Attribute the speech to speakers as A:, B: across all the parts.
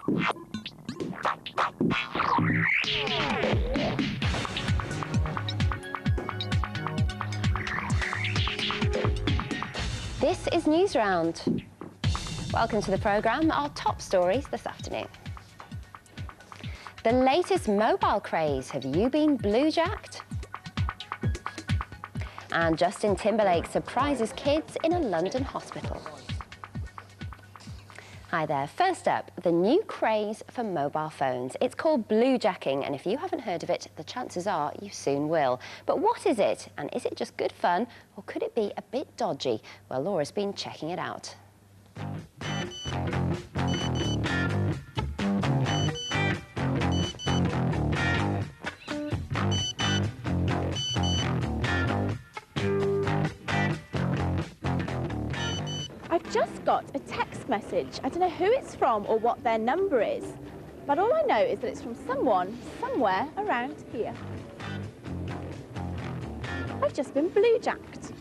A: This is Newsround. Welcome to the programme. Our top stories this afternoon. The latest mobile craze. Have you been blue-jacked? And Justin Timberlake surprises kids in a London hospital. Hi there. First up, the new craze for mobile phones. It's called blue-jacking, and if you haven't heard of it, the chances are you soon will. But what is it, and is it just good fun, or could it be a bit dodgy? Well, Laura's been checking it out.
B: I've just got a text message. I don't know who it's from or what their number is, but all I know is that it's from someone somewhere around here. I've just been blue-jacked.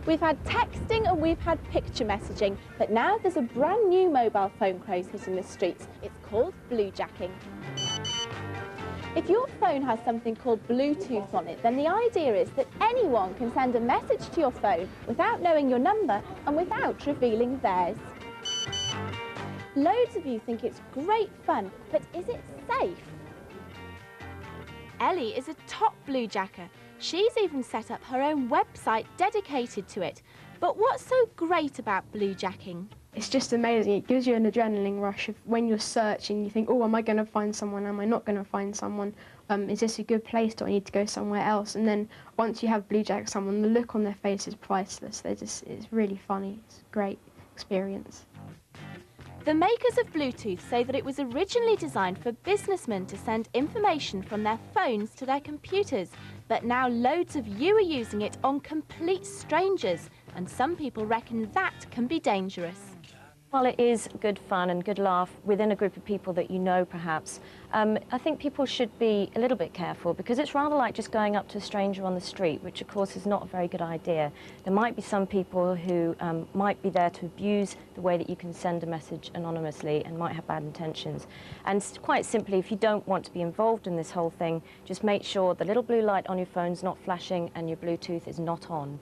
B: We've had texting and we've had picture messaging, but now there's a brand new mobile phone craze hitting the streets. It's called blue-jacking. If your phone has something called Bluetooth on it, then the idea is that anyone can send a message to your phone without knowing your number and without revealing theirs. Loads of you think it's great fun, but is it safe? Ellie is a top blue-jacker. She's even set up her own website dedicated to it. But what's so great about blue-jacking?
C: It's just amazing. It gives you an adrenaline rush of when you're searching. You think, oh, am I going to find someone? Am I not going to find someone? Is this a good place? Do I need to go somewhere else? And then once you have blue-jack someone, the look on their face is priceless. It's really funny. It's a great experience.
B: The makers of Bluetooth say that it was originally designed for businessmen to send information from their phones to their computers, but now loads of you are using it on complete strangers, and some people reckon that can be dangerous.
D: Well, it is good fun and good laugh within a group of people that you know, perhaps. I think people should be a little bit careful because it's rather like just going up to a stranger on the street, which of course is not a very good idea. There might be some people who might be there to abuse the way that you can send a message anonymously and might have bad intentions. And quite simply, if you don't want to be involved in this whole thing, just make sure the little blue light on your phone's not flashing and your Bluetooth is not on.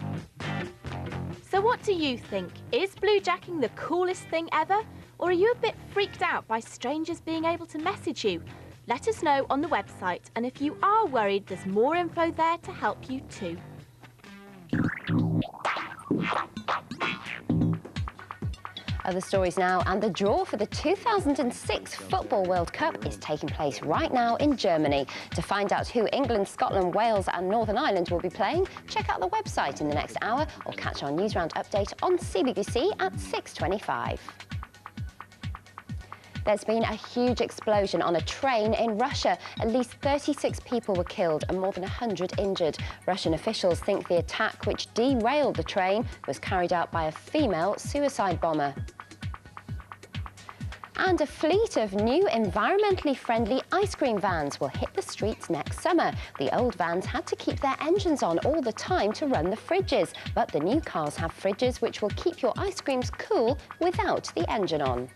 B: So what do you think? Is blue-jacking the coolest thing ever? Or are you a bit freaked out by strangers being able to message you? Let us know on the website, and if you are worried, there's more info there to help you too.
A: Other stories now, and the draw for the 2006 Football World Cup is taking place right now in Germany. To find out who England, Scotland, Wales and Northern Ireland will be playing, check out the website in the next hour or catch our Newsround update on CBBC at 6:25. There's been a huge explosion on a train in Russia. At least 36 people were killed and more than 100 injured. Russian officials think the attack, which derailed the train, was carried out by a female suicide bomber. And a fleet of new environmentally friendly ice cream vans will hit the streets next summer. The old vans had to keep their engines on all the time to run the fridges, but the new cars have fridges which will keep your ice creams cool without the engine on.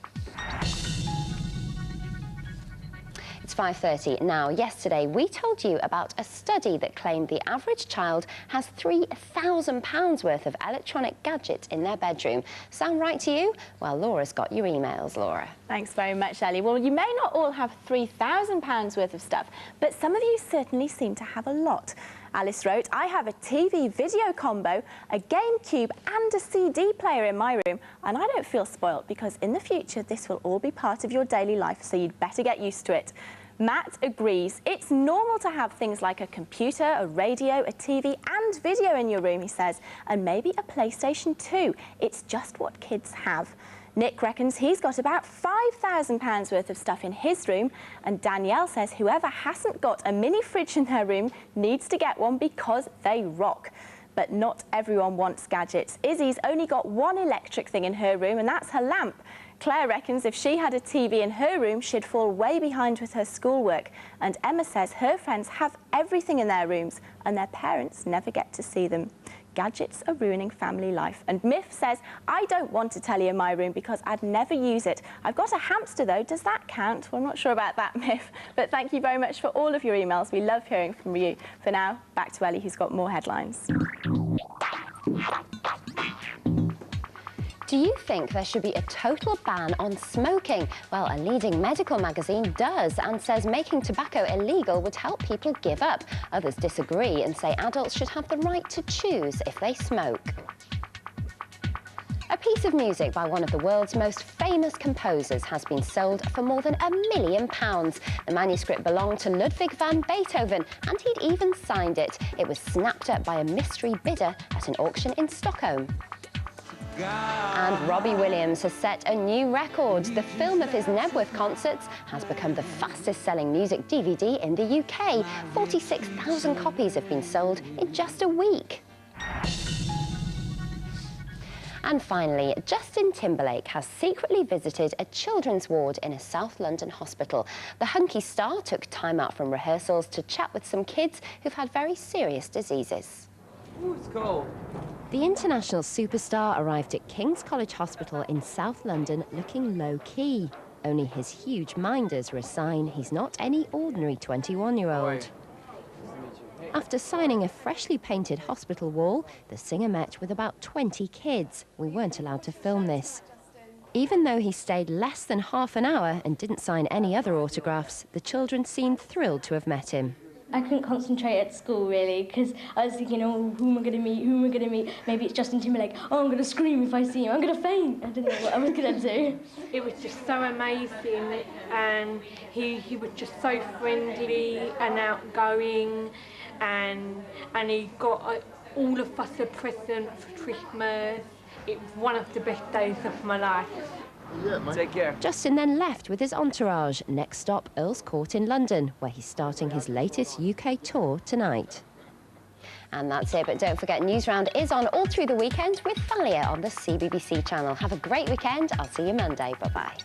A: It's 5:30 now. Yesterday, we told you about a study that claimed the average child has £3,000 worth of electronic gadgets in their bedroom. Sound right to you? Well, Laura's got your emails, Laura.
B: Thanks very much, Ellie. Well, you may not all have £3,000 worth of stuff, but some of you certainly seem to have a lot. Alice wrote, I have a TV video combo, a GameCube and a CD player in my room, and I don't feel spoilt because in the future this will all be part of your daily life, so you'd better get used to it. Matt agrees. It's normal to have things like a computer, a radio, a TV and video in your room, he says, and maybe a PlayStation 2. It's just what kids have. Nick reckons he's got about £5,000 worth of stuff in his room, and Danielle says whoever hasn't got a mini fridge in their room needs to get one because they rock. But not everyone wants gadgets. Izzy's only got one electric thing in her room, and that's her lamp. Claire reckons if she had a TV in her room, she'd fall way behind with her schoolwork. And Emma says her friends have everything in their rooms and their parents never get to see them. gadgets are ruining family life. And Miff says, I don't want to tell you my room because I'd never use it. I've got a hamster though, does that count? Well, I'm not sure about that, Miff, but thank you very much for all of your emails. We love hearing from you. For now, back to Ellie, who's got more headlines.
A: Do you think there should be a total ban on smoking? Well, a leading medical magazine does and says making tobacco illegal would help people give up. Others disagree and say adults should have the right to choose if they smoke. A piece of music by one of the world's most famous composers has been sold for more than £1 million. The manuscript belonged to Ludwig van Beethoven and he'd even signed it. It was snapped up by a mystery bidder at an auction in Stockholm. And Robbie Williams has set a new record. The film of his Nebworth concerts has become the fastest-selling music DVD in the UK. 46,000 copies have been sold in just a week. And finally, Justin Timberlake has secretly visited a children's ward in a South London hospital. The hunky star took time out from rehearsals to chat with some kids who've had very serious diseases.
E: Ooh, it's cold.
A: The international superstar arrived at King's College Hospital in South London looking low-key. Only his huge minders were a sign he's not any ordinary 21-year-old. After signing a freshly painted hospital wall, the singer met with about 20 kids. We weren't allowed to film this. Even though he stayed less than half an hour and didn't sign any other autographs, the children seemed thrilled to have met him.
F: I couldn't concentrate at school, really, because I was thinking, oh, who am I going to meet, who am I going to meet? Maybe it's Justin Timberlake. Oh, I'm going to scream if I see him. I'm going to faint. I didn't know what I was going to do.
G: It was just so amazing, and he was just so friendly and outgoing, and he got all of us a present for Christmas. It was one of the best days of my life.
E: Take care.
A: Justin then left with his entourage. Next stop, Earl's Court in London, where he's starting his latest UK tour tonight. And that's it, but don't forget Newsround is on all through the weekend with Thalia on the CBBC channel. Have a great weekend. I'll see you Monday. Bye-bye.